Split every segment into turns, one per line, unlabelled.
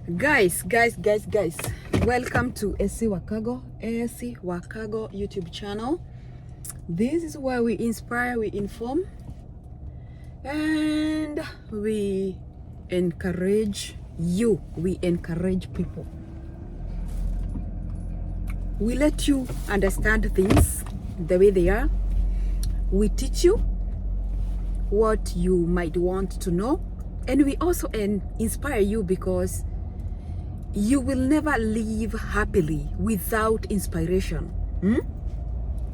Guys, welcome to AC Wakago YouTube channel. This is where we inspire, we inform, and we encourage you. We encourage people. We let you understand things the way they are. We teach you what you might want to know, and we also inspire you, because you will never live happily without inspiration.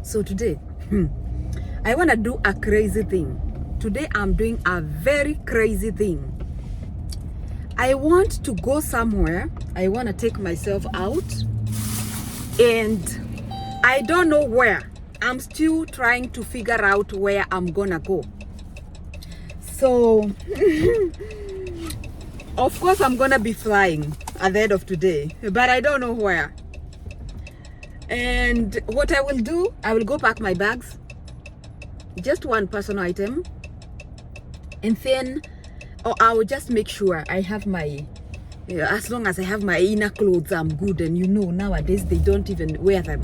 So today, I want to do a crazy thing. Today I'm doing a very crazy thing. I want to go somewhere. I want to take myself out, and I don't know where. I'm still trying to figure out where I'm gonna go. So of course I'm gonna be flying at the end of today, but I don't know where. And what I will do, I will go pack my bags, just one personal item, and then I will just make sure I have my, as long as I have my inner clothes, I'm good. And nowadays they don't even wear them,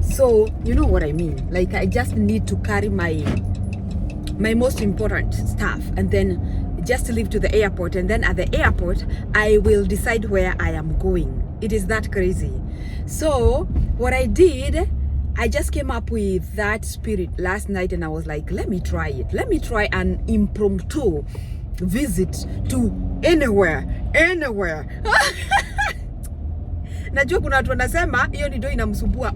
so you know what I mean. Like, I just need to carry my most important stuff, and then just leave to the airport, and then at the airport I will decide where I am going. It is that crazy. So what I did, I just came up with that spirit last night, and I was like, let me try it. Let me try an impromptu visit to anywhere. Najua kuna watu wanasema hiyo ndio inamsumbua.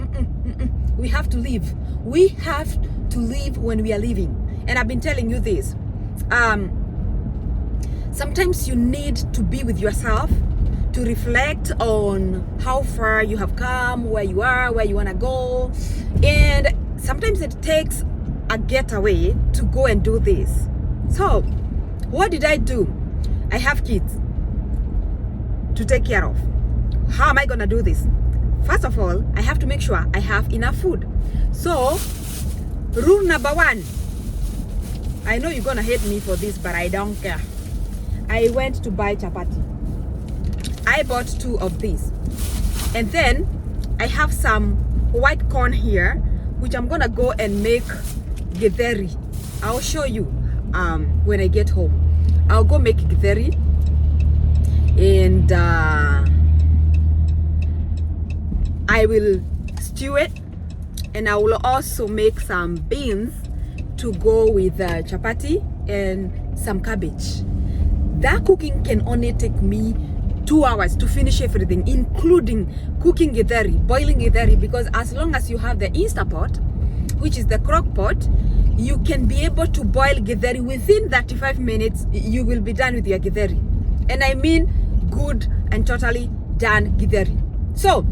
We have to live. We have to live when we are living. And I've been telling you this. Sometimes you need to be with yourself, to reflect on how far you have come, where you are, where you want to go. And sometimes it takes a getaway to go and do this. So what did I do? I have kids to take care of. How am I gonna do this? First of all, I have to make sure I have enough food. So rule number one, I know you're gonna hate me for this, but I don't care. I went to buy chapati. I bought 2 of these. And then I have some white corn here, which I'm gonna go and make githeri. I'll show you when I get home. I'll go make githeri, and I will stew it, and I will also make some beans to go with chapati and some cabbage. That cooking can only take me 2 hours to finish everything, including cooking githeri, boiling githeri, because as long as you have the Instapot, which is the crock pot, you can be able to boil githeri within 35 minutes. You will be done with your githeri, and I mean good and totally done githeri. So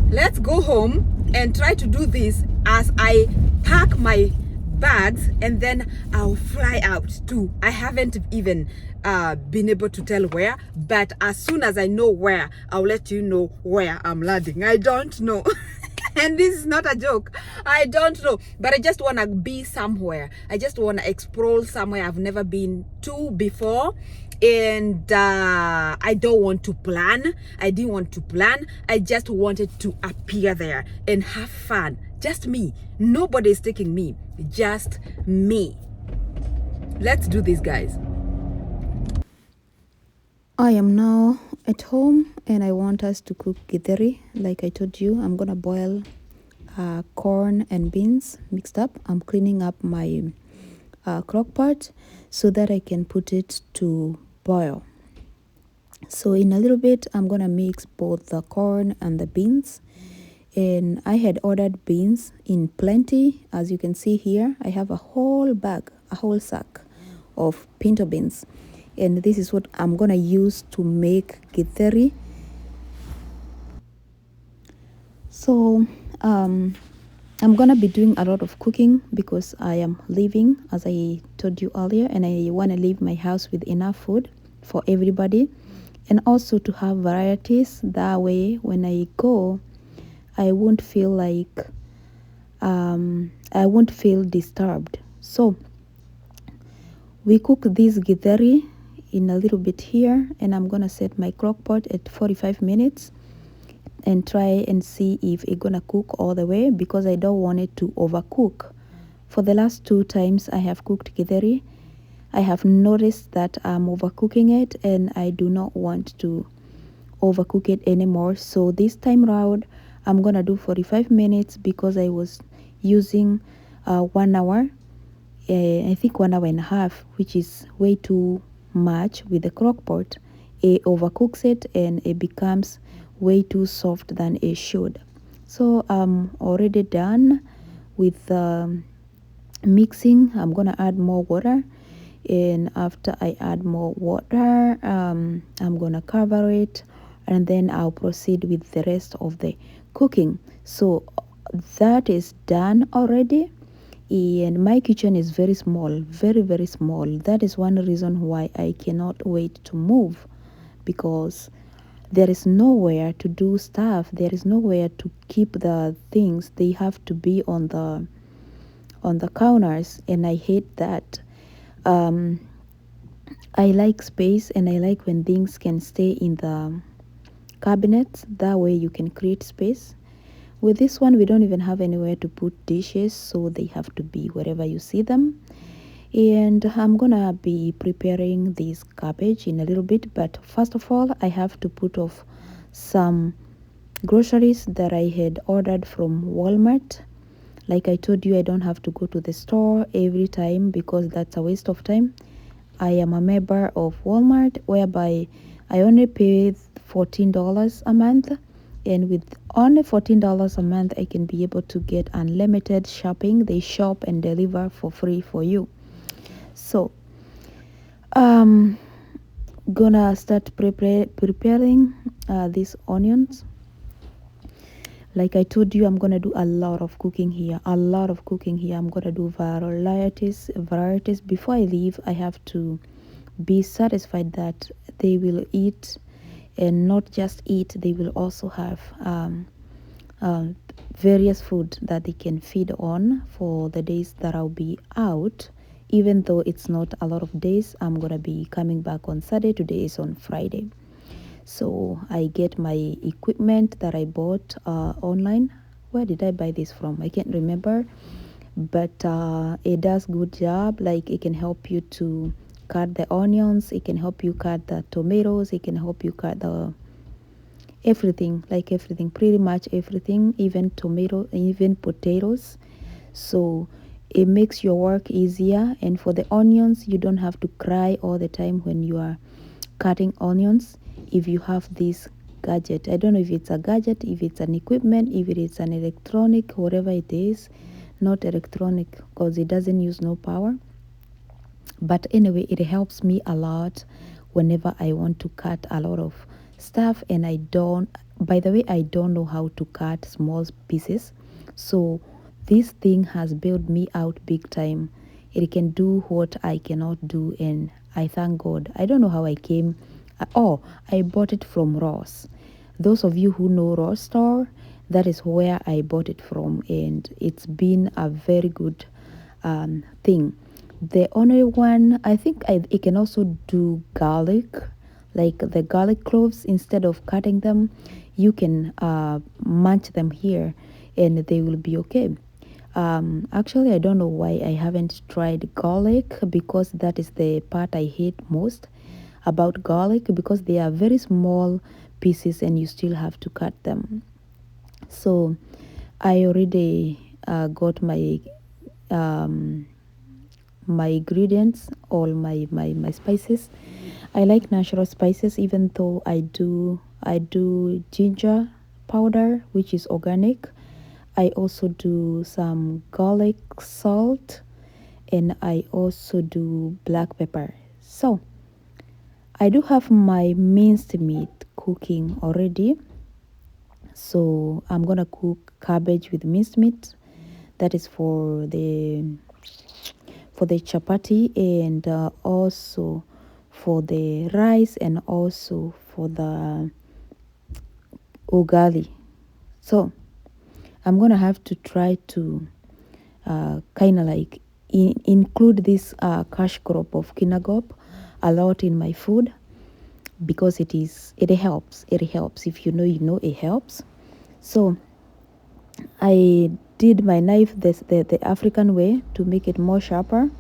let's go home and try to do this as I pack my bags, and then I'll fly out too. I haven't even been able to tell where, but as soon as I know where, I'll let you know where I'm landing. I don't know. And this is not a joke. I don't know, but I just want to be somewhere. I just want to explore somewhere I've never been to before. And I don't want to plan. I didn't want to plan. I just wanted to appear there and have fun. Just me. Nobody is taking me. Just me. Let's do this, guys. I am now at home, and I want us to cook githeri. Like I told you, I'm gonna boil corn and beans mixed up. I'm cleaning up my crock pot so that I can put it to boil. So in a little bit, I'm gonna mix both the corn and the beans. And I had ordered beans in plenty. As you can see here, I have a whole bag, a whole sack of pinto beans. And this is what I'm gonna use to make githeri. So I'm gonna be doing a lot of cooking because I am leaving, as I told you earlier, and I want to leave my house with enough food for everybody, and also to have varieties. That way when I go, I won't feel like I won't feel disturbed. So we cook this githeri
in a little bit here, and I'm gonna set my crock pot at 45 minutes and try and see if it's gonna cook all the way, because I don't want it to overcook. For the last 2 times I have cooked githeri, I have noticed that I'm overcooking it, and I do not want to overcook it anymore. So this time round I'm gonna do 45 minutes because I was using 1 hour, I think 1 hour and a half, which is way too much with the crock pot. It overcooks it and it becomes way too soft than it should. So I'm already done with mixing. I'm gonna add more water, and after I add more water, I'm gonna cover it, and then I'll proceed with the rest of the cooking. So that is done already, and my kitchen is very small, very very small. That is one reason why I cannot wait to move, because there is nowhere to do stuff, there is nowhere to keep the things. They have to be on the counters, and I hate that. um I like space, and I like when things can stay in the cabinets. That way you can create space. With this one, we don't even have anywhere to put dishes, so they have to be wherever you see them. And I'm gonna be preparing this cabbage in a little bit, but first of all I have to put off some groceries that I had ordered from Walmart. Like I told you, I don't have to go to the store every time because that's a waste of time. I am a member of Walmart, whereby I only pay $14 a month, and with only $14 a month I can be able to get unlimited shopping. They shop and deliver for free for you. So gonna start preparing these onions. Like I told you, I'm gonna do a lot of cooking here, a lot of cooking here. I'm gonna do varieties. Before I leave, I have to be satisfied that they will eat, and not just eat, they will also have uh, various food that they can feed on for the days that I'll be out. Even though it's not a lot of days, I'm gonna be coming back on Saturday. Today is on Friday. So I get my equipment that I bought online. Where did I buy this from? I can't remember, but it does good job. Like, it can help you to cut the onions, it can help you cut the tomatoes, it can help you cut the everything, like everything, pretty much everything, even tomato, even potatoes. So it makes your work easier. And for the onions, you don't have to cry all the time when you are cutting onions if you have this gadget. I don't know if it's a gadget, if it's an equipment, if it is an electronic, whatever it is. Not electronic because it doesn't use no power, but anyway, it helps me a lot whenever I want to cut a lot of stuff. And I don't, by the way, I don't know how to cut small pieces. So this thing has built me out big time. It can do what I cannot do, and I thank God. I don't know how I came. Oh, I bought it from Ross. Those of you who know Ross store, that is where I bought it from, and it's been a very good thing. The only one, I think it can also do garlic, like the garlic cloves. Instead of cutting them, you can munch them here, and they will be okay. Actually, I don't know why I haven't tried garlic, because that is the part I hate most about garlic, because they are very small pieces and you still have to cut them. So I already got my ingredients, all my spices. I like natural spices, even though I do ginger powder, which is organic. I also do some garlic salt, and I also do black pepper. So I do have my minced meat cooking already. So I'm gonna cook cabbage with minced meat. That is for the chapati, and also for the rice, and also for the ugali. So I'm gonna have to try to kind of like include this cash crop of kinagop. a lot in my food because it helps. It helps. If you know, it helps. So I did my knife the African way to make it more sharper,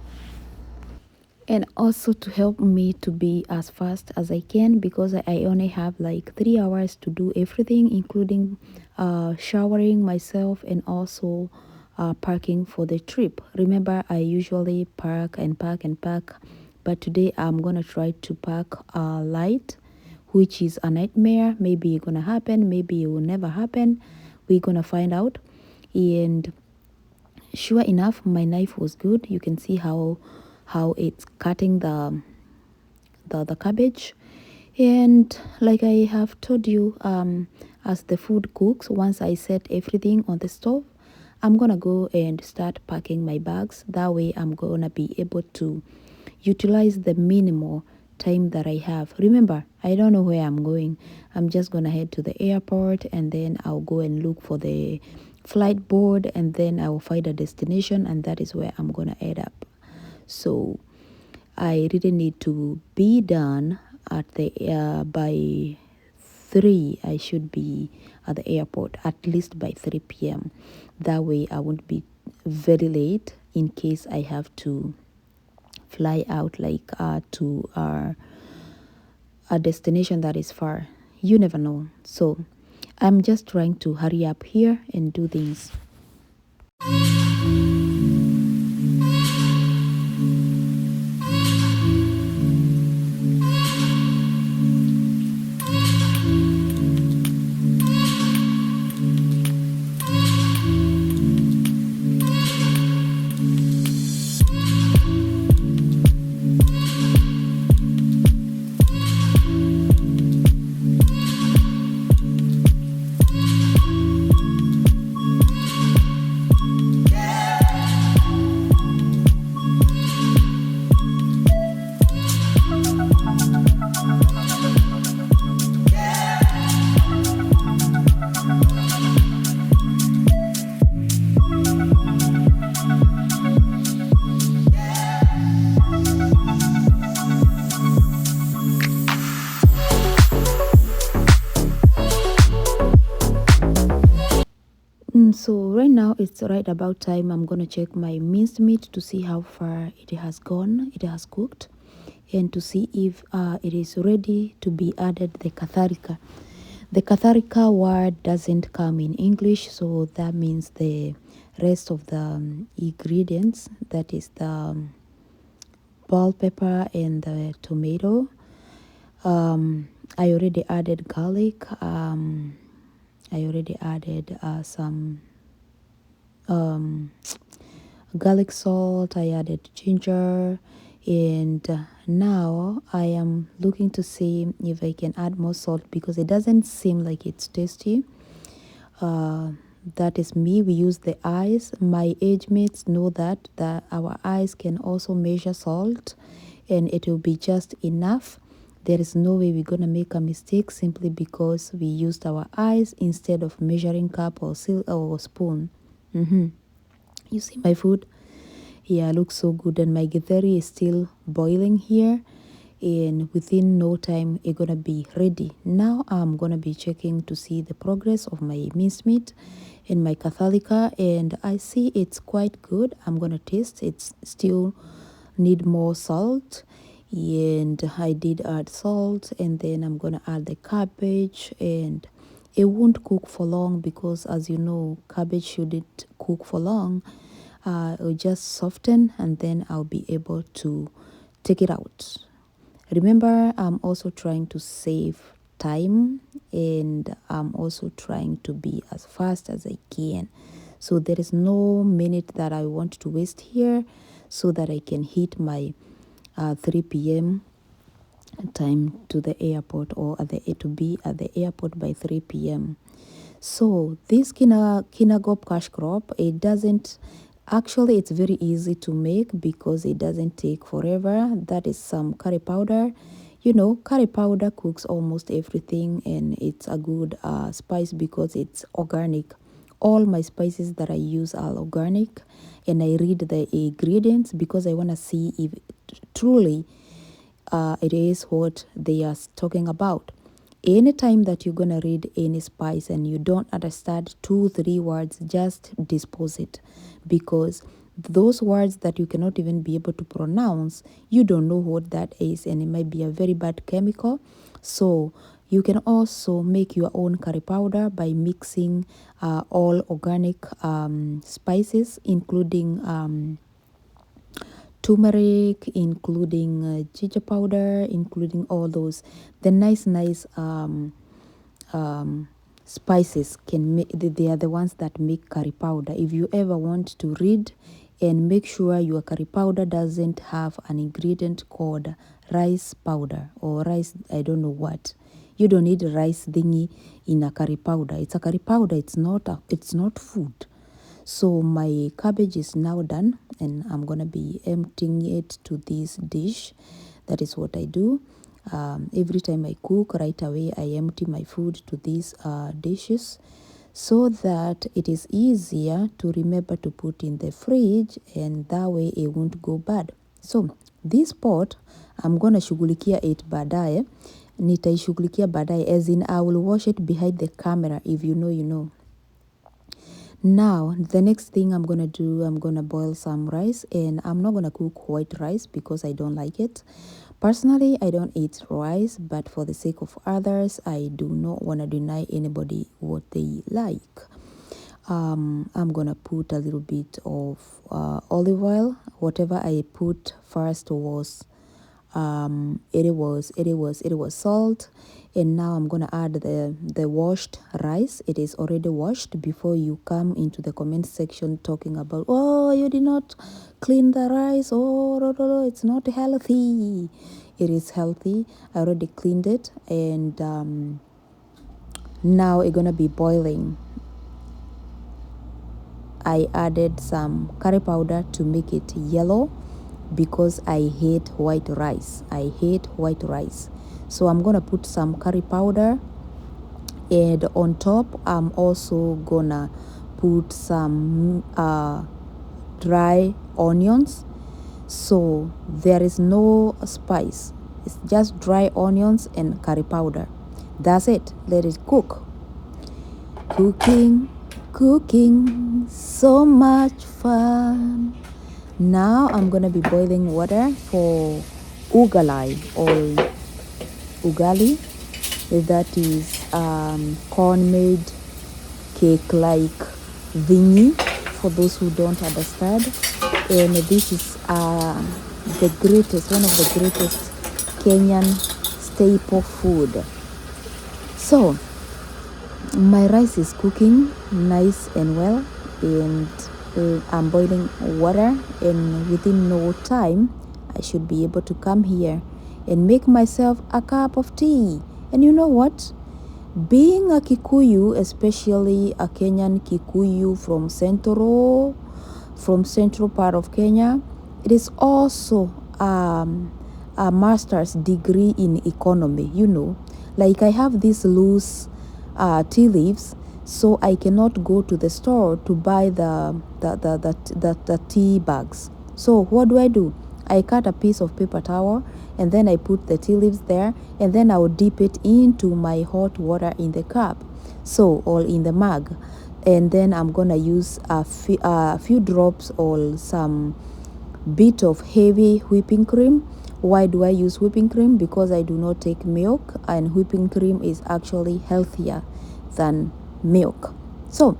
and also to help me to be as fast as I can, because I only have like 3 hours to do everything, including showering myself and also parking for the trip. Remember, I usually park and park and park, but today I'm gonna try to park light, which is a nightmare. Maybe it's gonna happen, maybe it will never happen. We're gonna find out. And sure enough, my knife was good. You can see how it's cutting the cabbage. And like I have told you, as the food cooks, once I set everything on the stove, I'm gonna go and start packing my bags. That way I'm gonna be able to utilize the minimal time that I have. Remember, I don't know where I'm going. I'm just gonna head to the airport, and then I'll go and look for the flight board, and then I will find a destination, and that is where I'm gonna end up. So I really need to be done at the by 3. I should be at the airport at least by 3 p.m. That way I won't be very late in case I have to fly out like to a destination that is far. You never know. So I'm just trying to hurry up here and do things. So right now it's right about time. I'm gonna check my minced meat to see how far it has gone, it has cooked, and to see if it is ready to be added the katharika. The katharika word doesn't come in English, so that means the rest of the ingredients, that is the bell pepper and the tomato. I already added garlic. I already added some garlic salt. I added ginger, and now I am looking to see if I can add more salt because it doesn't seem like it's tasty. That is me. We use the eyes. My age mates know that our eyes can also measure salt, and it will be just enough. There is no way we're gonna make a mistake simply because we used our eyes instead of measuring cup or spoon. You see my food? Yeah, it looks so good, and my githeri is still boiling here, and within no time it's gonna be ready. Now I'm gonna be checking to see the progress of my minced meat and my kathalika, and I see it's quite good. I'm gonna taste. It's still need more salt, and I did add salt, and then I'm gonna add the cabbage, and it won't cook for long because, as you know, cabbage shouldn't cook for long. It'll just soften, and then I'll be able to take it out. Remember, I'm also trying to save time, and I'm also trying to be as fast as I can. So there is no minute that I want to waste here so that I can hit my 3 p.m. time to the airport, or to be at the airport by 3 p.m. So this kinagop cash crop, it doesn't actually, it's very easy to make because it doesn't take forever. That is some curry powder. You know, curry powder cooks almost everything, and it's a good spice because it's organic. All my spices that I use are organic, and I read the ingredients because I want to see if truly it is what they are talking about. Anytime that you're gonna read any spice and you don't understand 2 3 words, just dispose it, because those words that you cannot even be able to pronounce, you don't know what that is, and it might be a very bad chemical. So you can also make your own curry powder by mixing all organic spices, including turmeric, including ginger powder, including all those the nice spices can make. They are the ones that make curry powder. If you ever want to read and make sure your curry powder doesn't have an ingredient called rice powder or rice, I don't know what. You don't need rice thingy in a curry powder. It's a curry powder. It's not food. So my cabbage is now done, and I'm gonna be emptying it to this dish. That is what I do. Every time I cook, right away I empty my food to these dishes, so that it is easier to remember to put in the fridge, and that way it won't go bad. So this pot I'm gonna shughulikia it baadaye. Nitaishughulikia baadaye, as in I will wash it behind the camera. If you know, you know. Now, the next thing I'm gonna do, I'm gonna boil some rice, and I'm not gonna cook white rice because I don't like it. Personally, I don't eat rice, but for the sake of others, I do not want to deny anybody what they like. I'm gonna put a little bit of olive oil. Whatever I put first was it was salt, and now I'm gonna add the washed rice. It is already washed. Before you come into the comment section talking about, oh, you did not clean the rice, oh no, no, no, it's not healthy. It is healthy. I already cleaned it, and now it's gonna be boiling. I added some curry powder to make it yellow, because I hate white rice. I hate white rice. So I'm gonna put some curry powder, and on top I'm also gonna put some dry onions. So there is no spice. It's just dry onions and curry powder. That's it. Let it cook. Cooking, so much fun. Now I'm gonna be boiling water for ugali or ugali. That is corn-made cake like thingy, for those who don't understand. And this is one of the greatest Kenyan staple food. So my rice is cooking nice and well, and I'm boiling water, and within no time I should be able to come here and make myself a cup of tea. And you know what? Being a Kikuyu, especially a Kenyan Kikuyu from central part of Kenya, it is also a master's degree in economy. You know, like I have these loose tea leaves, so I cannot go to the store to buy the tea bags. So what do? I cut a piece of paper towel, and then I put the tea leaves there, and then I will dip it into my hot water in the cup, so, or in the mug, and then I'm gonna use a few drops or some bit of heavy whipping cream. Why do I use whipping cream? Because I do not take milk, and whipping cream is actually healthier than milk. So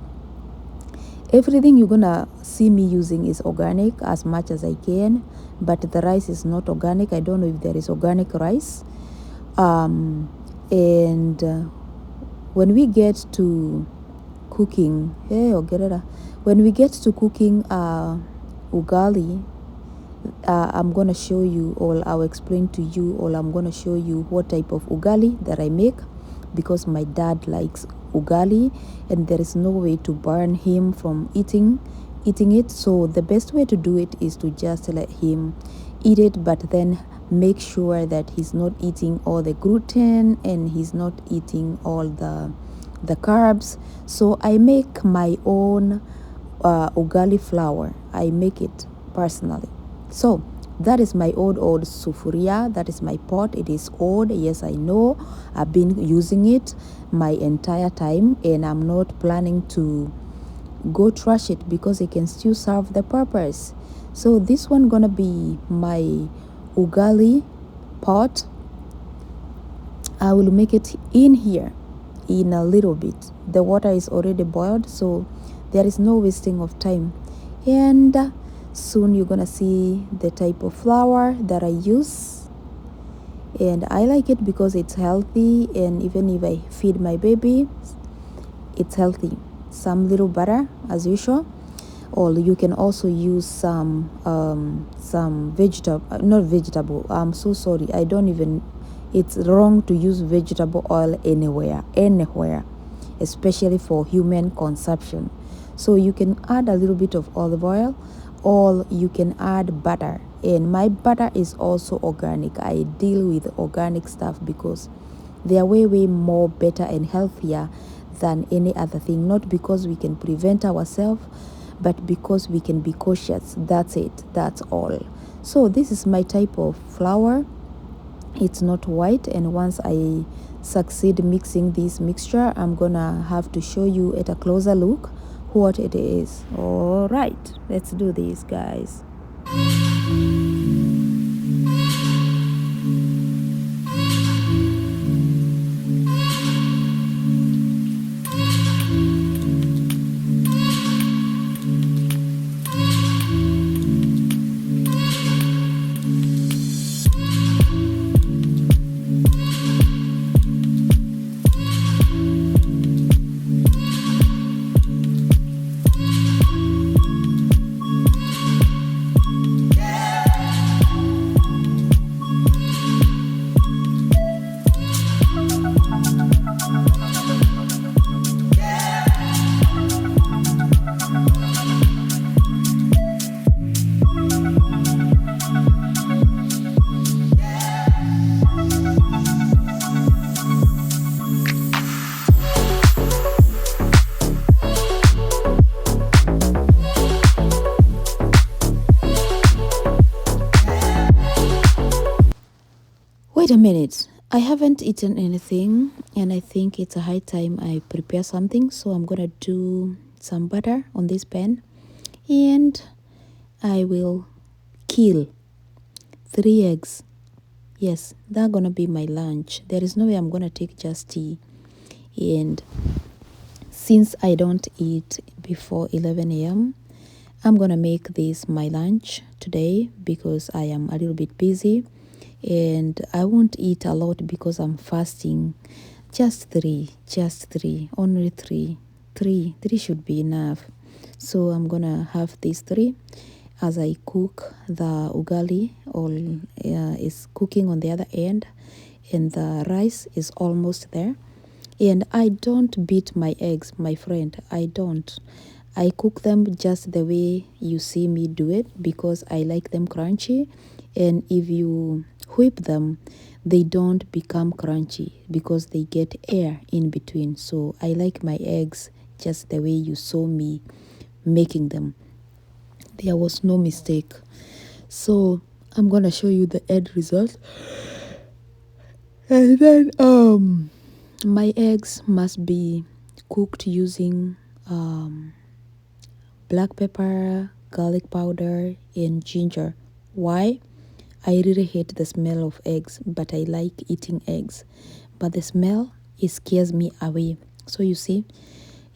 everything you're gonna see me using is organic as much as I can, but the rice is not organic. I don't know if there is organic rice. And when we get to cooking, when we get to cooking ugali, I'm gonna show you, or I'll explain to you, or I'm gonna show you what type of ugali that I make, because my dad likes ugali, and there is no way to burn him from eating it. So the best way to do it is to just let him eat it, but then make sure that he's not eating all the gluten, and he's not eating all the carbs. So I make my own ugali flour. I make it personally. So That is my old sufuria. That is my pot. It is old. Yes, I know. I've been using it my entire time, and I'm not planning to go trash it because it can still serve the purpose. So this one gonna be my ugali pot. I will make it in here in a little bit. The water is already boiled, so there is no wasting of time. And soon you're gonna see the type of flour that I use. And I like it because it's healthy, and even if I feed my baby, it's healthy. Some little butter as usual, or you can also use some vegetable, not vegetable, I'm so sorry, I don't even, it's wrong to use vegetable oil anywhere, especially for human consumption. So you can add a little bit of olive oil, or you can add butter. And my butter is also organic. I deal with organic stuff because they are way more better and healthier than any other thing. Not because we can prevent ourselves, but because we can be cautious. That's it. That's all. So this is my type of flour. It's not white, and once I succeed mixing this mixture, I'm gonna have to show you at a closer look what it is. All right, let's do this, guys. Wait a minute, I haven't eaten anything, and I think it's a high time I prepare something. So I'm gonna do some butter on this pan, and I will kill 3 eggs. Yes, that's gonna be my lunch. There is no way I'm gonna take just tea. And since I don't eat before 11 a.m., I'm gonna make this my lunch today because I am a little bit busy, and I won't eat a lot because I'm fasting. Just three, only three. Three should be enough. So I'm gonna have these 3 as I cook the ugali. All is cooking on the other end, and the rice is almost there. And I don't beat my eggs, my friend. I don't. I cook them just the way you see me do it because I like them crunchy. And if you whip them, they don't become crunchy because they get air in between. So I like my eggs just the way you saw me making them. There was no mistake. So I'm gonna show you the end result. And then my eggs must be cooked using black pepper, garlic powder, and ginger. Why? I really hate the smell of eggs, but I like eating eggs. But the smell, it scares me away. So you see,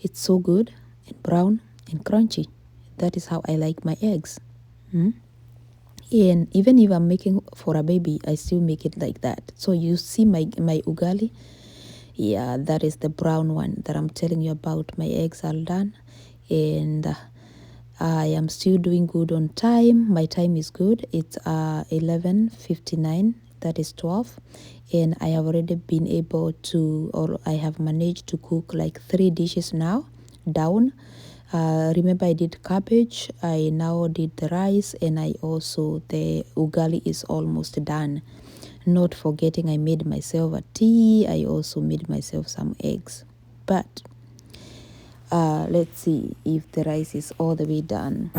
it's so good and brown and crunchy. That is how I like my eggs. And even if I'm making for a baby, I still make it like that. So you see my ugali. Yeah, that is the brown one that I'm telling you about. My eggs are done, and I am still doing good on time. My time is good. It's 11:59. That is 12, and I have already been able to, or I have managed to cook like 3 dishes now down. Remember, I did cabbage, I now did the rice, and I also, the ugali is almost done. Not forgetting, I made myself a tea. I also made myself some eggs. But let's see if the rice is all the way done.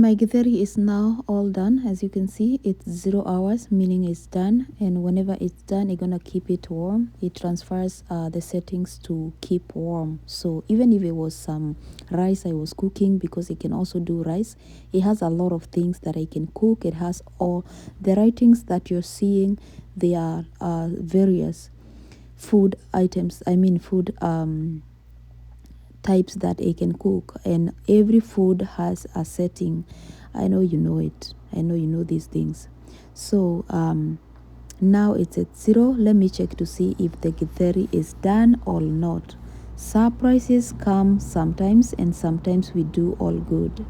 my githeri is now all done. As you can see, it's 0 hours, meaning it's done. And whenever it's done, you're gonna keep it warm. It transfers the settings to keep warm. So even if it was some rice I was cooking, because it can also do rice, it has a lot of things that I can cook. It has all the writings that you're seeing. They are various food items, food types that I can cook, and every food has a setting. I know you know it. I know you know these things. So now it's at 0. Let me check to see if the githeri is done or not. Surprises come sometimes, and sometimes we do all good.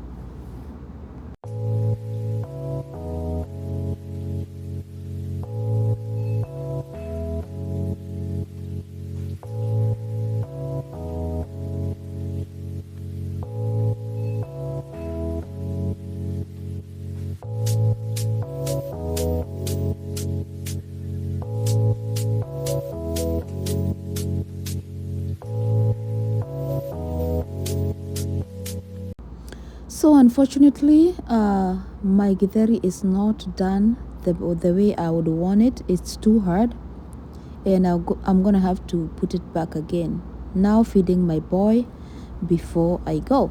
So unfortunately, my githeri is not done the way I would want it. It's too hard, and I'm gonna have to put it back again. Now feeding my boy before I go.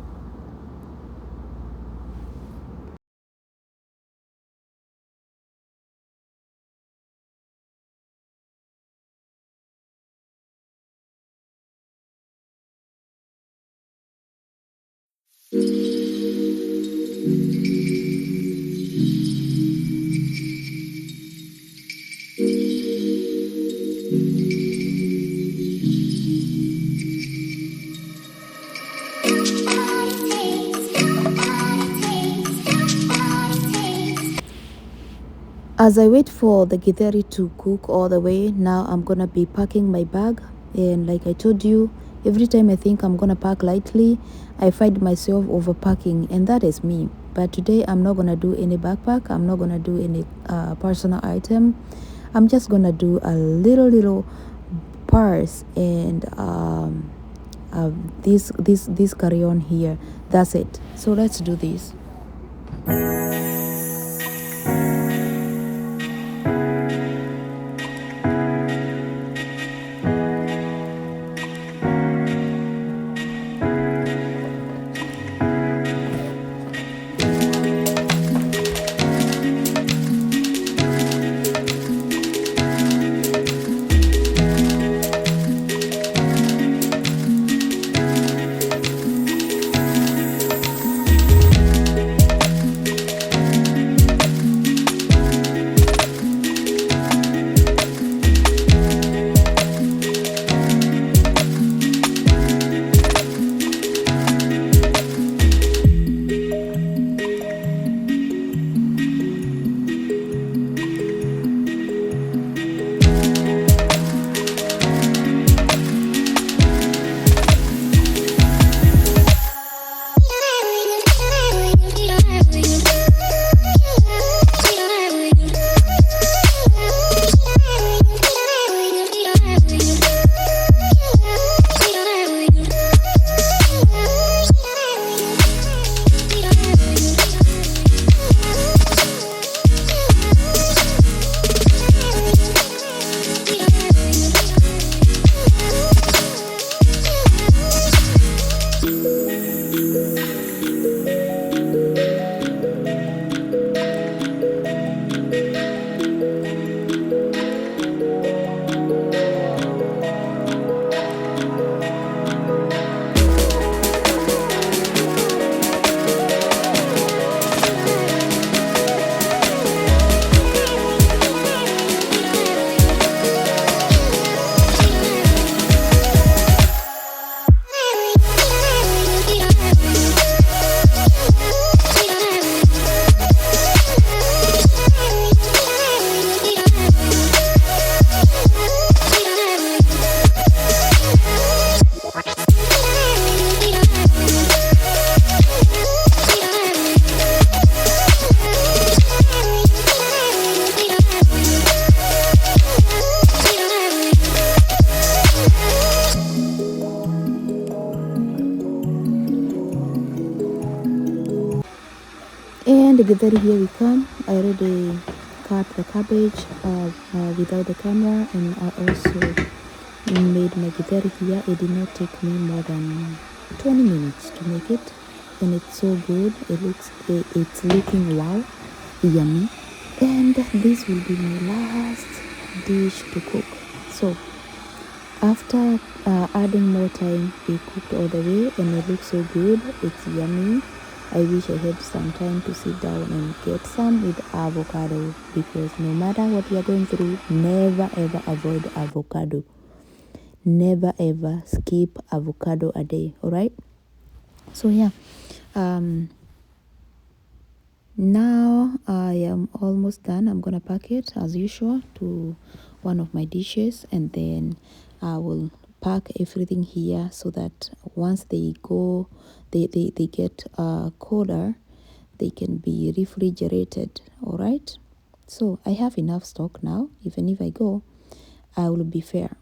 As I wait for the githeri to cook all the way, now I'm gonna be packing my bag. And like I told you, every time I think I'm gonna pack lightly, I find myself overpacking, and that is me. But today I'm not gonna do any backpack. I'm not gonna do any personal item. I'm just gonna do a little purse and this carry-on here. That's it. So let's do this. And githeri, here we come. I already cut the cabbage without the camera, and I also made my githeri here. It did not take me more than 20 minutes to make it, and it's so good. It's looking wow, yummy. And this will be my last dish to cook. So after adding more time, it cooked all the way, and it looks so good. It's yummy. I wish I had some time to sit down and get some with avocado, because no matter what you are going through, never ever avoid avocado. Never ever skip avocado a day. All right. So yeah, now I am almost done. I'm gonna pack it as usual to one of my dishes, and then I will pack everything here so that once they go, they get colder, they can be refrigerated. All right. So I have enough stock now. Even if I go, I will be fair.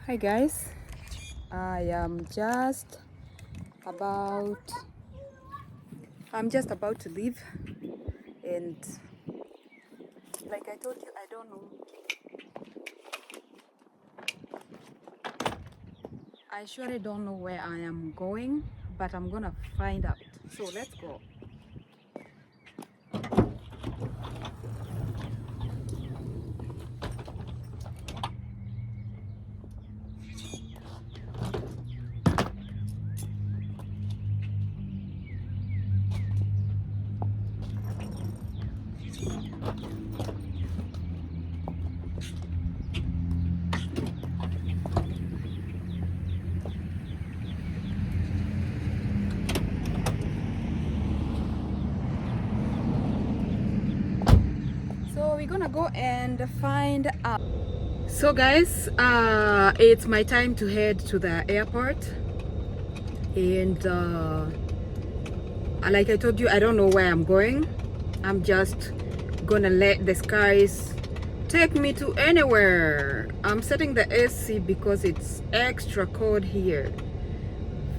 Hi guys, I am just about to leave, and like I told you, I don't know, I surely don't know where I am going, but I'm gonna find out. So let's go. So we're gonna go and find out. So guys, it's my time to head to the airport, and like I told you, I don't know where I'm going. I'm just gonna let the skies take me to anywhere. I'm setting the AC because it's extra cold here.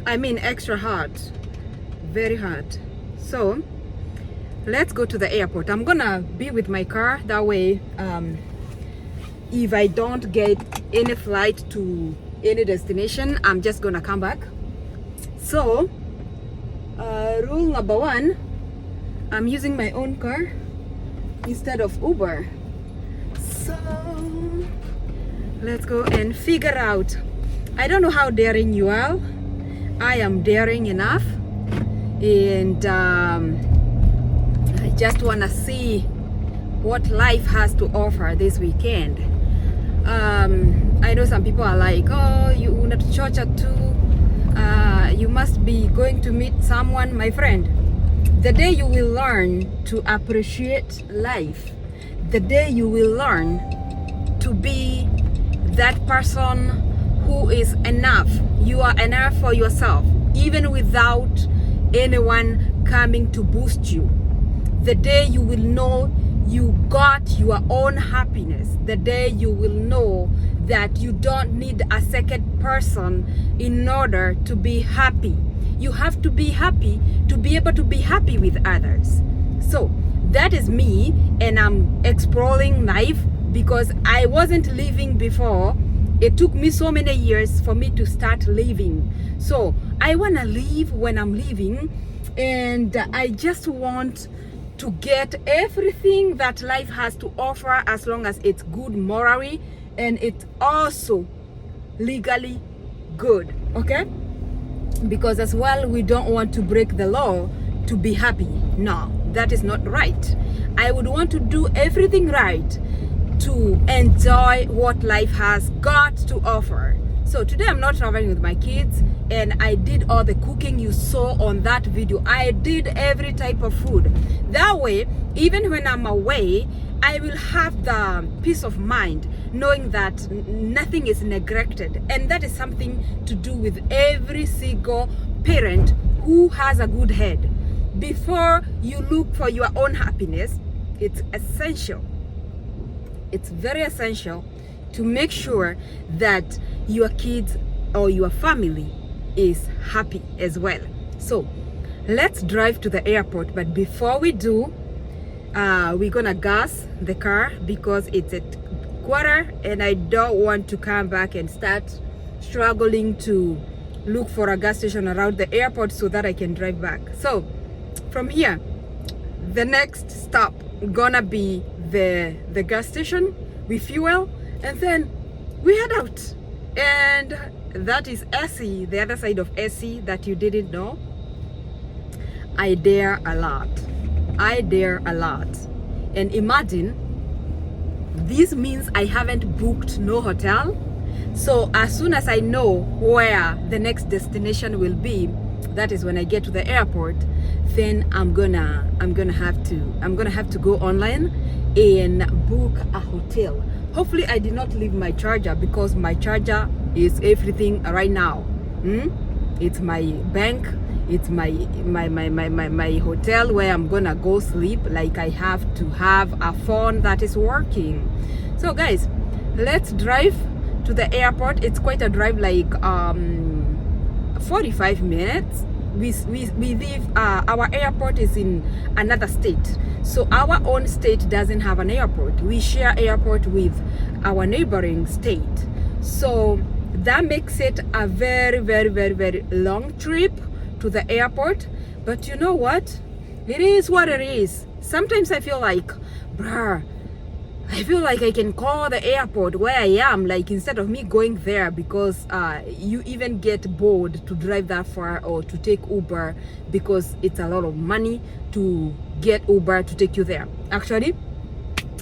I mean extra hot, very hot. So let's go to the airport. I'm gonna be with my car, that way if I don't get any flight to any destination, I'm just gonna come back. So rule number one, I'm using my own car instead of Uber. So let's go and figure out. I don't know how daring you are. I am daring enough, and I just want to see what life has to offer this weekend. I know some people are like, oh, you not chocha too, you must be going to meet someone. My friend, the day you will learn to appreciate life, the day you will learn to be that person who is enough, you are enough for yourself, even without anyone coming to boost you. The day you will know you got your own happiness, the day you will know that you don't need a second person in order to be happy. You have to be happy to be able to be happy with others. So that is me, and I'm exploring life because I wasn't living before. It took me so many years for me to start living. So I want to live when I'm living, and I just want to get everything that life has to offer, as long as it's good morally and it's also legally good, okay? Because as well, we don't want to break the law
to be happy. No, that is not right. I would want to do everything right to enjoy what life has got to offer. So today I'm not traveling with my kids, and I did all the cooking you saw on that video. I did every type of food. That way, even when I'm away, I will have the peace of mind knowing that nothing is neglected. And that is something to do with every single parent who has a good head. Before you look for your own happiness, it's essential. It's very essential to make sure that your kids or your family is happy as well. So let's drive to the airport, but before we do, we're gonna gas the car because it's at quarter and I don't want to come back and start struggling to look for a gas station around the airport so that I can drive back. So from here, the next stop gonna be the gas station. We fuel and then we head out, and that is Essie, the other side of Essie that you didn't know. I dare a lot. I dare a lot. And imagine, this means I haven't booked no hotel. So as soon as I know where the next destination will be, that is when I get to the airport, then I'm gonna have to go online and book a hotel. Hopefully I did not leave my charger, because my charger is everything right now. It's my bank, it's my hotel where I'm gonna go sleep. Like, I have to have a phone that is working. So guys, let's drive to the airport. It's quite a drive, like 45 minutes. We live, our airport is in another state, so our own state doesn't have an airport. We share airport with our neighboring state, so that makes it a very, very, very, very long trip to the airport. But you know what, it is what it is. Sometimes I feel like, bruh, I feel like I can call the airport where I am, like, instead of me going there, because you even get bored to drive that far or to take Uber, because it's a lot of money to get Uber to take you there. Actually,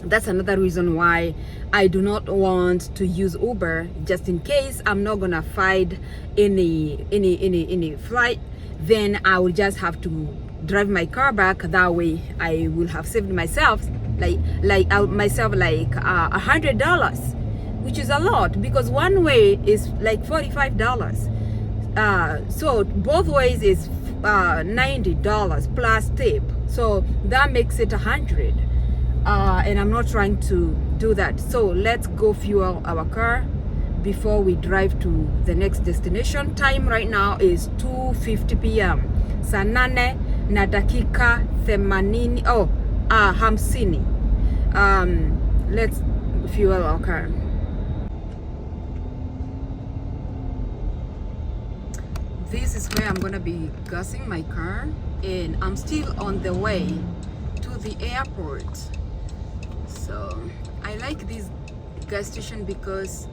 that's another reason why I do not want to use Uber, just in case I'm not gonna find any flight. Then I will just have to drive my car back. That way I will have saved myself $100, which is a lot, because one way is like $45. So both ways is $90 plus tip, so that makes it 100. And I'm not trying to do that. So let's go fuel our car before we drive to the next destination. Time right now is 2:50 p.m. Saa 8 na dakika 50. Let's fuel our car. This is where I'm gonna be gassing my car, and I'm still on the way to the airport. So I like this gas station because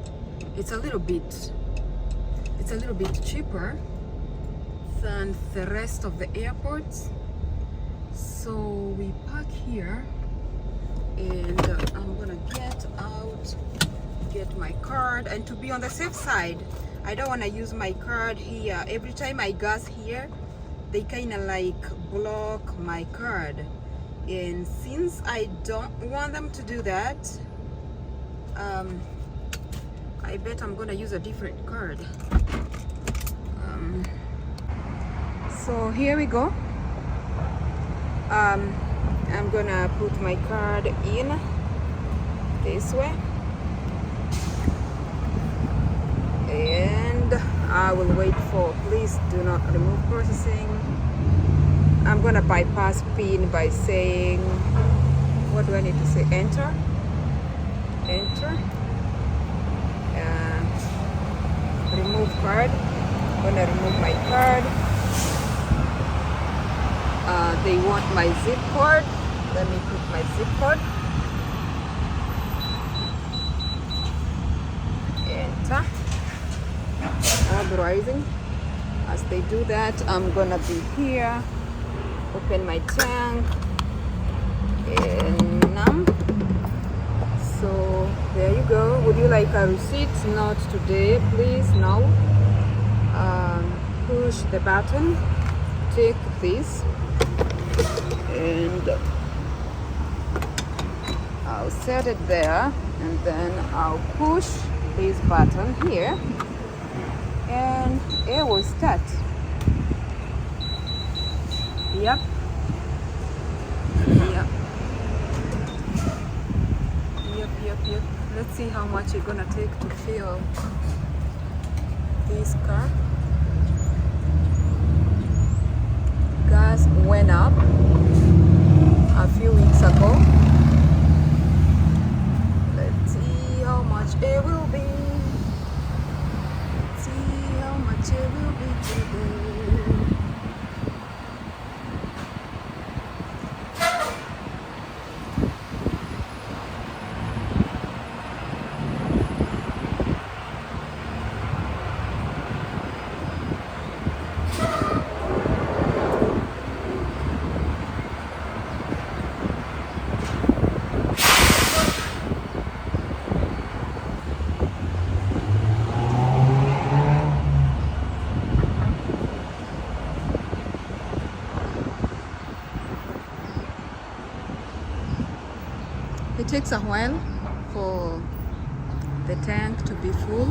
it's a little bit cheaper than the rest of the airports. So we park here, and I'm gonna get out, get my card, and to be on the safe side, I don't want to use my card here. Every time I gas here, they kind of like block my card, and since I don't want them to do that, I bet I'm gonna use a different card. So here we go. I'm gonna put my card in this way, and I will wait for, please do not remove processing. I'm gonna bypass PIN by saying, what do I need to say? Enter. Remove card. I'm gonna remove my card. They want my zip code. Let me put my zip code. Enter. Authorizing. As they do that, I'm gonna be here open my tank, and now, so there you go. Would you like a receipt? Not today, please. No. Push the button, take this, and I'll set it there, and then I'll push this button here, and it will start. Yep. Yep. Let's see how much it's gonna take to fill this car. Gas went up a few weeks ago. Let's see how much it will be. Let's see how much it will be today. It takes a while for the tank to be full.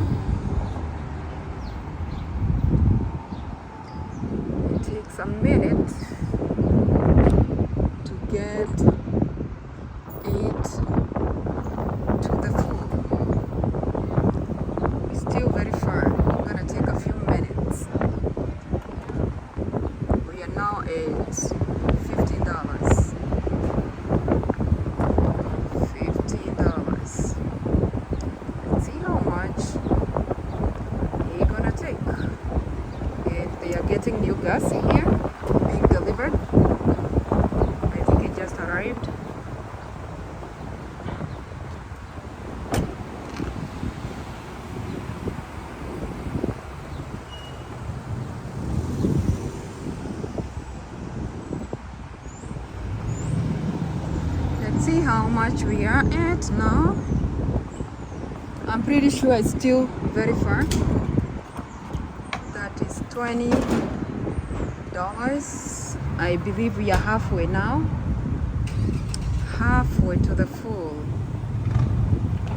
It takes a minute to get it to the full. It's still very far. It's gonna take a few minutes. We are now at $15. Getting new gas here, being delivered. I think it just arrived. Let's see how much we are at now. I'm pretty sure it's still very far. That is $20. I believe we are halfway now. Halfway to the full.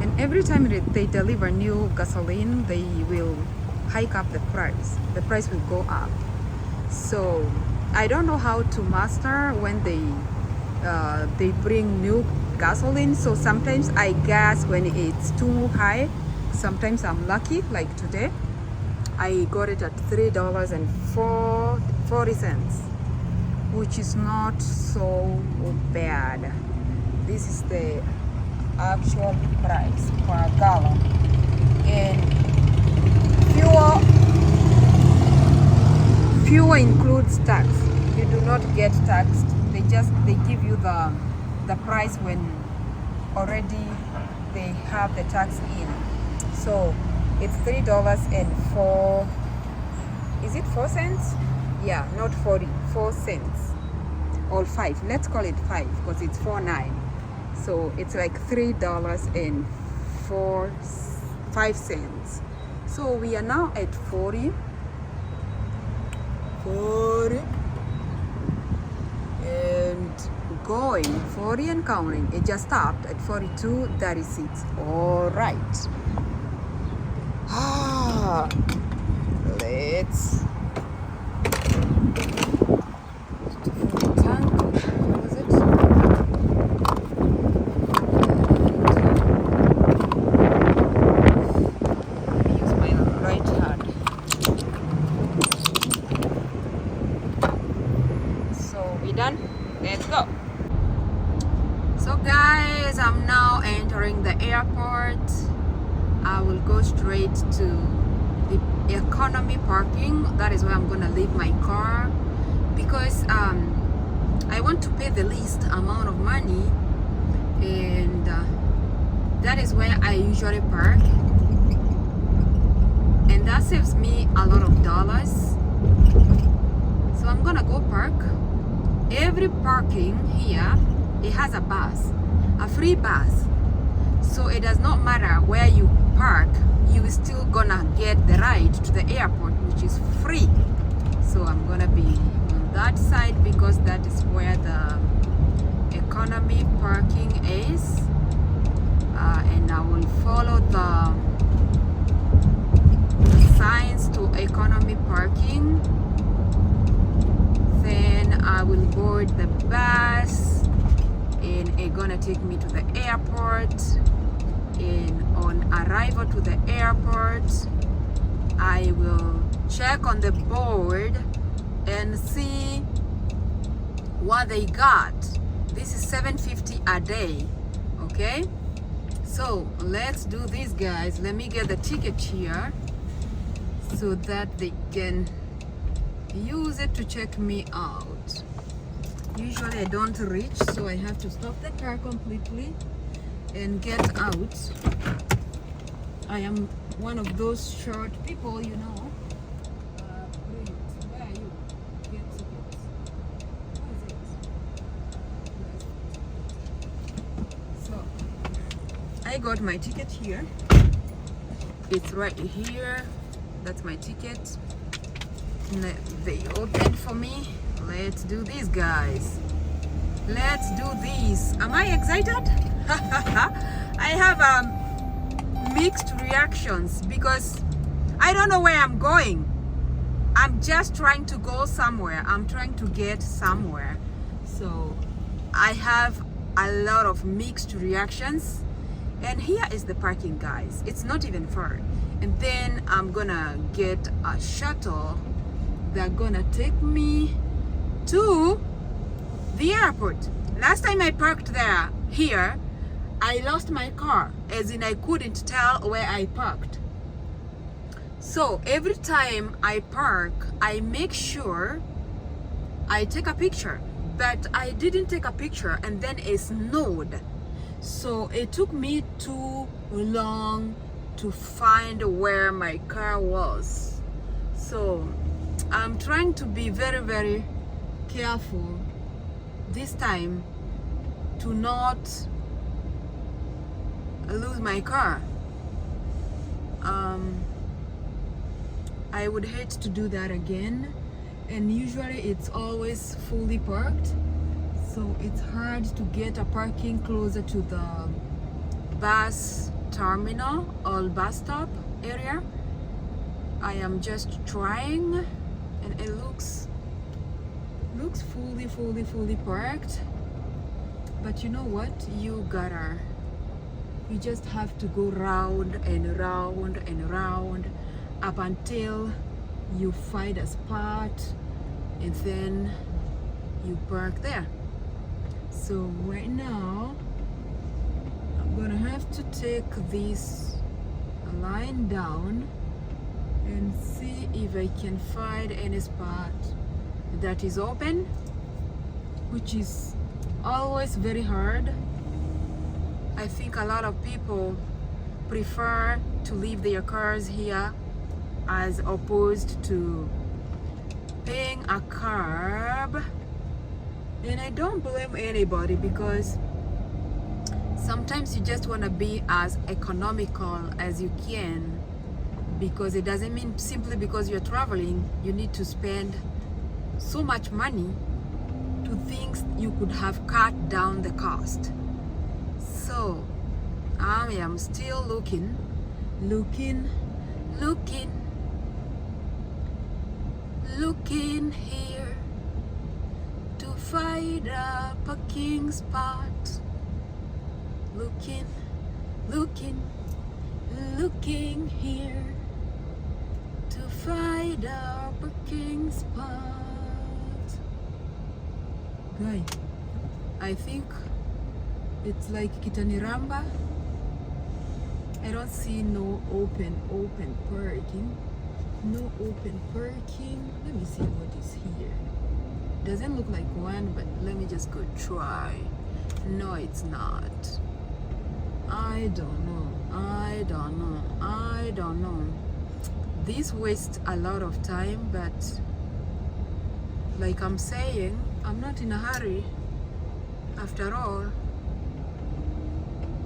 And every time they deliver new gasoline, they will hike up the price. The price will go up. So I don't know how to master when they bring new gasoline. So sometimes I gas when it's too high. Sometimes I'm lucky, like today. I got it at $3.40, which is not so bad. This is the actual price per gallon. And fuel includes tax. You do not get taxed. They give you the price when already they have the tax in. So it's $3.04. Is it 4 cents? Yeah, not 40, 4 cents or 5. Let's call it 5 because it's 4.9. So it's like $3.05. So we are now at 40 and going 40 and counting. It just stopped at 42.36. All right. Let's use my right hand. So we done? Let's go. So guys, I'm now entering the airport. I will go straight to the economy parking. That is where I'm gonna leave my car because I want to pay the least amount of money, and that is where I usually park, and that saves me a lot of dollars. So I'm gonna go park every parking here, it has a bus, a free bus. So it does not matter where you park, you still gonna get the ride to the airport, which is free. So I'm gonna be on that side because that is where the economy parking is, and I will follow the signs to economy parking. Then I will board the bus and it's gonna take me to the airport. And on arrival to the airport, I will check on the board and see what they got. This is $7.50 a day. Okay, so let's do this, guys. Let me get the ticket here so that they can use it to check me out. Usually I don't reach, so I have to stop the car completely and get out. I am one of those short people, you know. Where are you? Get tickets. Where is it? So I got my ticket here. It's right here. That's my ticket. They opened for me. Let's do this, guys. Let's do this. Am I excited? I have mixed reactions because I don't know where I'm going. I'm just trying to go somewhere. I'm trying to get somewhere. So I have a lot of mixed reactions. And here is the parking, guys. It's not even far. And then I'm gonna get a shuttle that's gonna take me to the airport. Last time I parked here, I lost my car, as in I couldn't tell where I parked. So every time I park, I make sure I take a picture. But I didn't take a picture, and then it snowed. So it took me too long to find where my car was. So I'm trying to be very, very careful this time to not lose my car. I would hate to do that again, and usually it's always fully parked, so it's hard to get a parking closer to the bus terminal or bus stop area. I am just trying, and it looks fully parked. But you know what, you just have to go round and round and round up until you find a spot, and then you park there. So right now I'm gonna have to take this line down and see if I can find any spot that is open, which is always very hard. I think a lot of people prefer to leave their cars here as opposed to paying a cab, and I don't blame anybody, because sometimes you just want to be as economical as you can, because it doesn't mean simply because you're traveling you need to spend so much money to things you could have cut down the cost. So I am still looking here to find a parking spot. Looking here to find a parking spot. Guy, I think it's like Kitaniramba. I don't see no open parking. No open parking. Let me see what is here. Doesn't look like one, but let me just go try. No, it's not. I don't know. This wastes a lot of time, but like I'm saying, I'm not in a hurry. After all,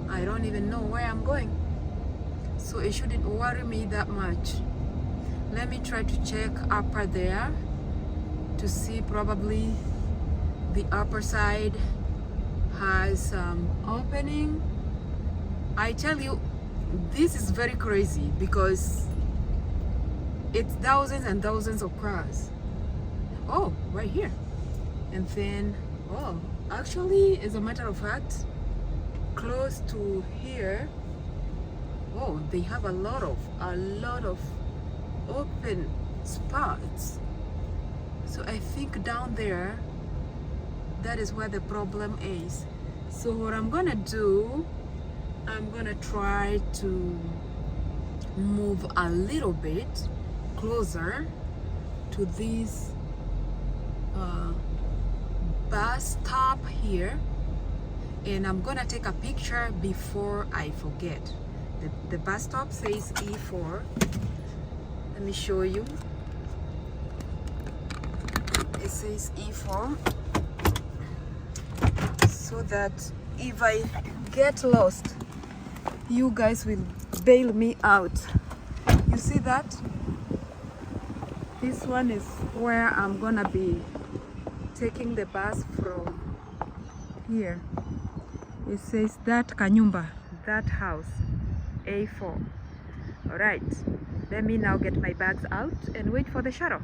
I don't even know where I'm going, so it shouldn't worry me that much. Let me try to check upper there to see, probably the upper side has some opening. I tell you, this is very crazy because it's thousands and thousands of cars. Oh, right here. And then, oh, actually, as a matter of fact, close to here, oh, they have a lot of open spots. So I think down there, that is where the problem is. So what I'm gonna do, I'm gonna try to move a little bit closer to this bus stop here, and I'm gonna take a picture before I forget. The bus stop says E4. Let me show you. It says E4, so that if I get lost, you guys will bail me out. You see that? This one is where I'm gonna be taking the bus from here. It says that Kanyumba, that house, A4. All right, let me now get my bags out and wait for the shuttle.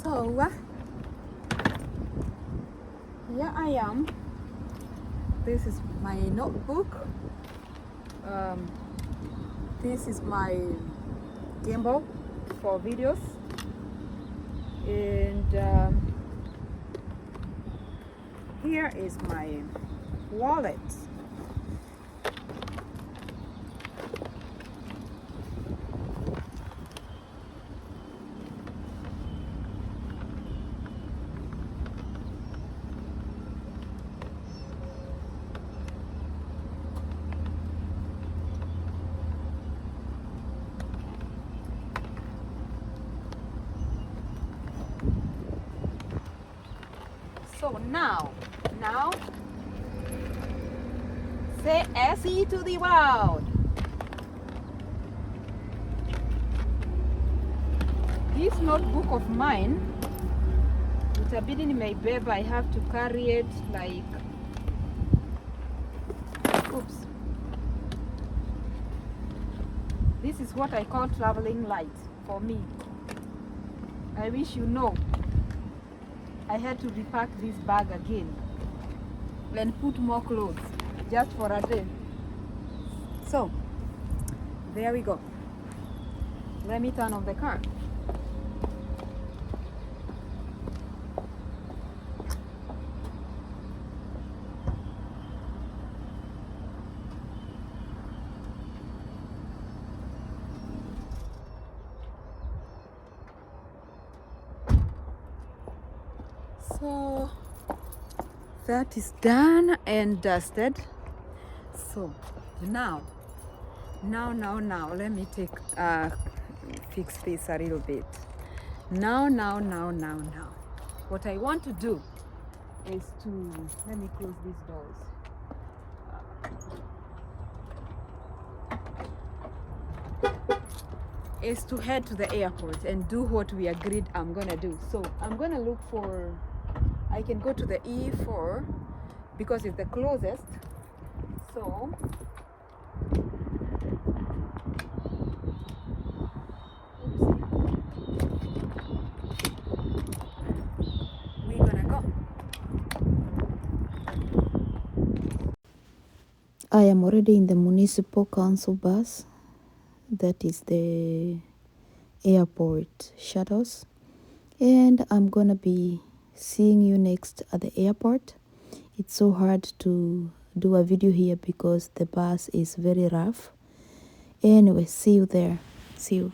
So here I am. This is my notebook. This is my gimbal for videos, and here is my wallet. So now say SE to the world. This notebook of mine, itabidi nimeibeba. I have to carry it like, oops. This is what I call traveling light for me. I wish you know. I had to repack this bag again and put more clothes just for a day. So there we go. Let me turn off the car. So that is done and dusted. So now let me take fix this a little bit. Now what I want to do is to let me close these doors. Is to head to the airport and do what we agreed I'm gonna do. So I'm gonna look for, I can go to the E4 because it's the closest. So we're gonna go.
I am already in the municipal council bus. That is the airport shuttles. And I'm gonna be seeing you next at the airport. It's so hard to do a video here because the bus is very rough. Anyway, see you there. See you.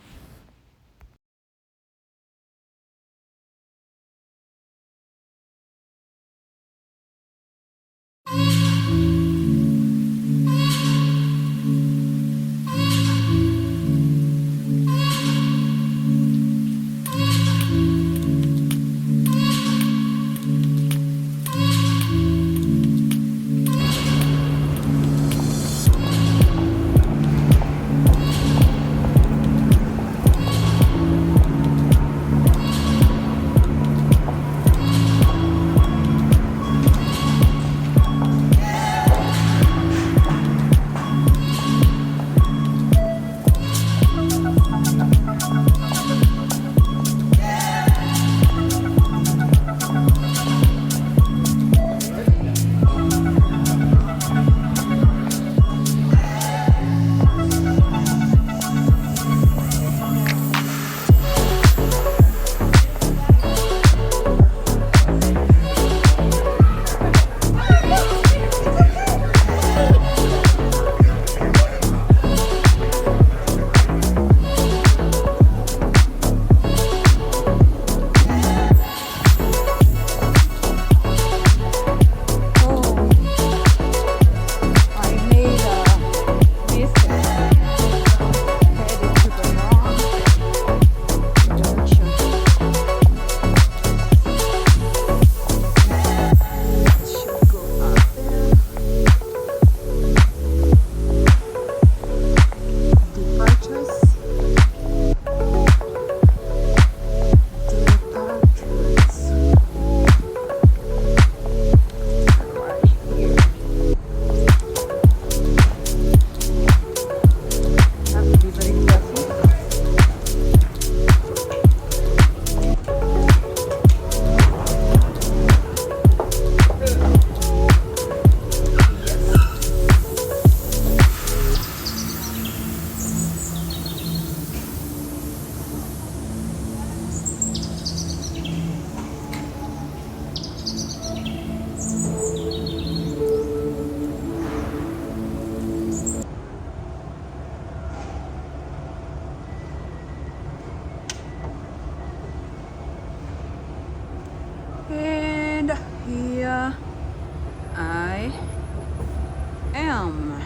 And here I am.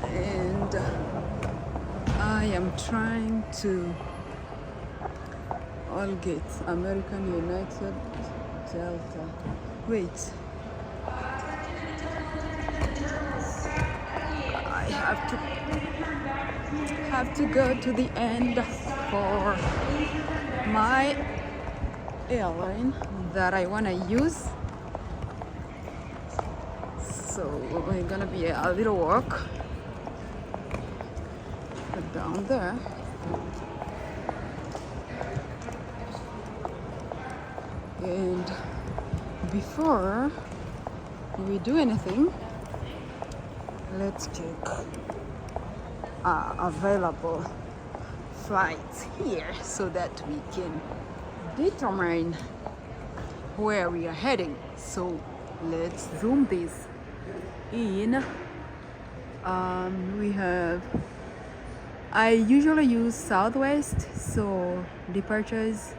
And I am trying to all get American United Delta. Wait. I have to go to the end for my airline that I want to use. So we're gonna be a little walk down there. And before we do anything, let's check available flights here so that we can determine where we are heading. So let's zoom this in. We have, I usually use Southwest, so departures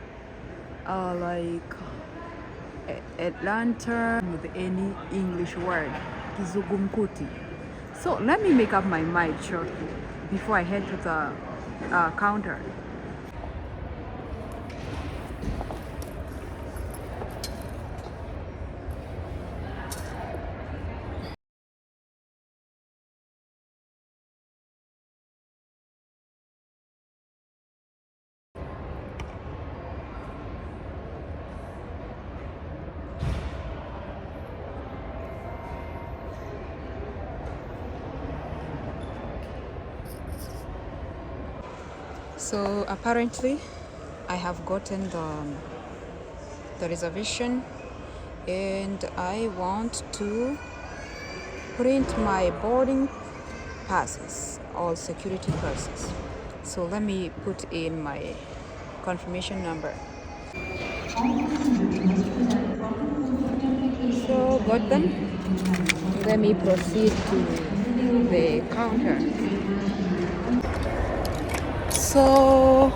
are like Atlanta with any English word. Kizungumkuti. So let me make up my mind shortly before I head to the counter. So apparently I have gotten the reservation, and I want to print my boarding passes, all security passes. So let me put in my confirmation number. So got them. Let me proceed to the counter. So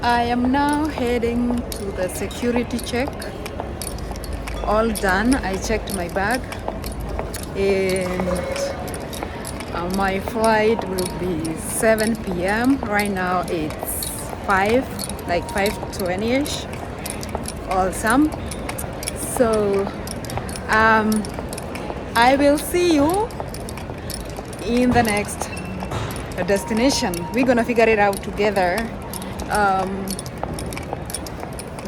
I am now heading to the security check. All done. I checked my bag, and my flight will be 7 p.m. Right now it's 5:20ish. Awesome. So I will see you in the next destination. We're gonna figure it out together.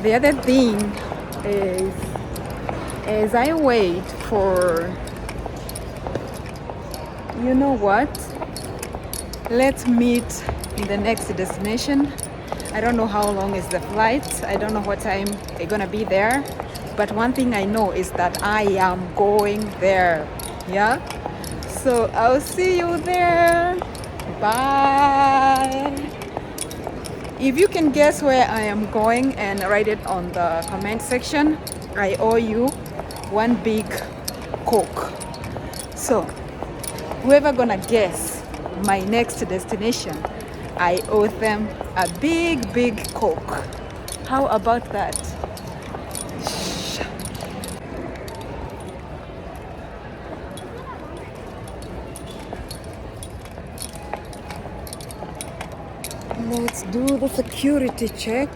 The other thing is, as I wait for, you know what, let's meet in the next destination. I don't know how long is the flight. I don't know what time they're gonna be there, but one thing I know is that I am going there. Yeah, so I'll see you there. Bye. If you can guess where I am going and write it on the comment section, I owe you one big Coke. So whoever gonna guess my next destination, I owe them a big Coke. How about that? Let's do the security check.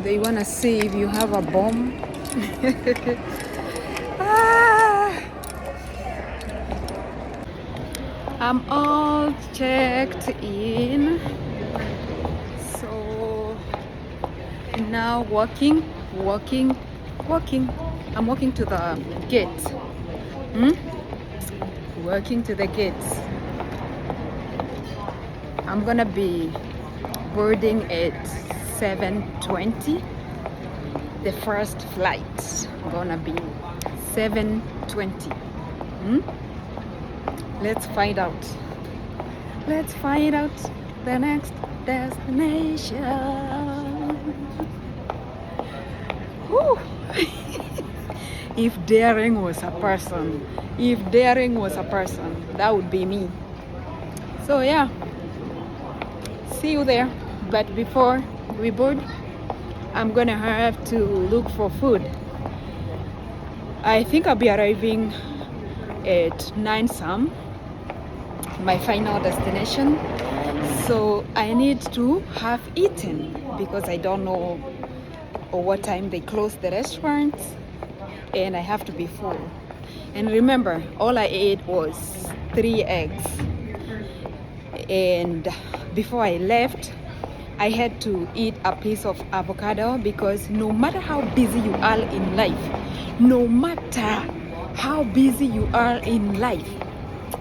They wanna see if you have a bomb. I'm all checked in. So now walking. I'm walking to the gate. Walking to the gates. I'm gonna be boarding at 7:20. The first flight gonna be 7:20. Let's find out. Let's find out the next destination. Whew. If daring was a person, that would be me. So yeah, see you there. But before we board, I'm gonna have to look for food. I think I'll be arriving at 9 some, my final destination. So I need to have eaten because I don't know what time they close the restaurants, and I have to be full. And remember, all I ate was 3 eggs. And before I left, I had to eat a piece of avocado, because no matter how busy you are in life,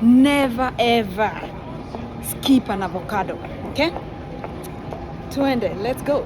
never ever skip an avocado. Okay? Tuende, let's go.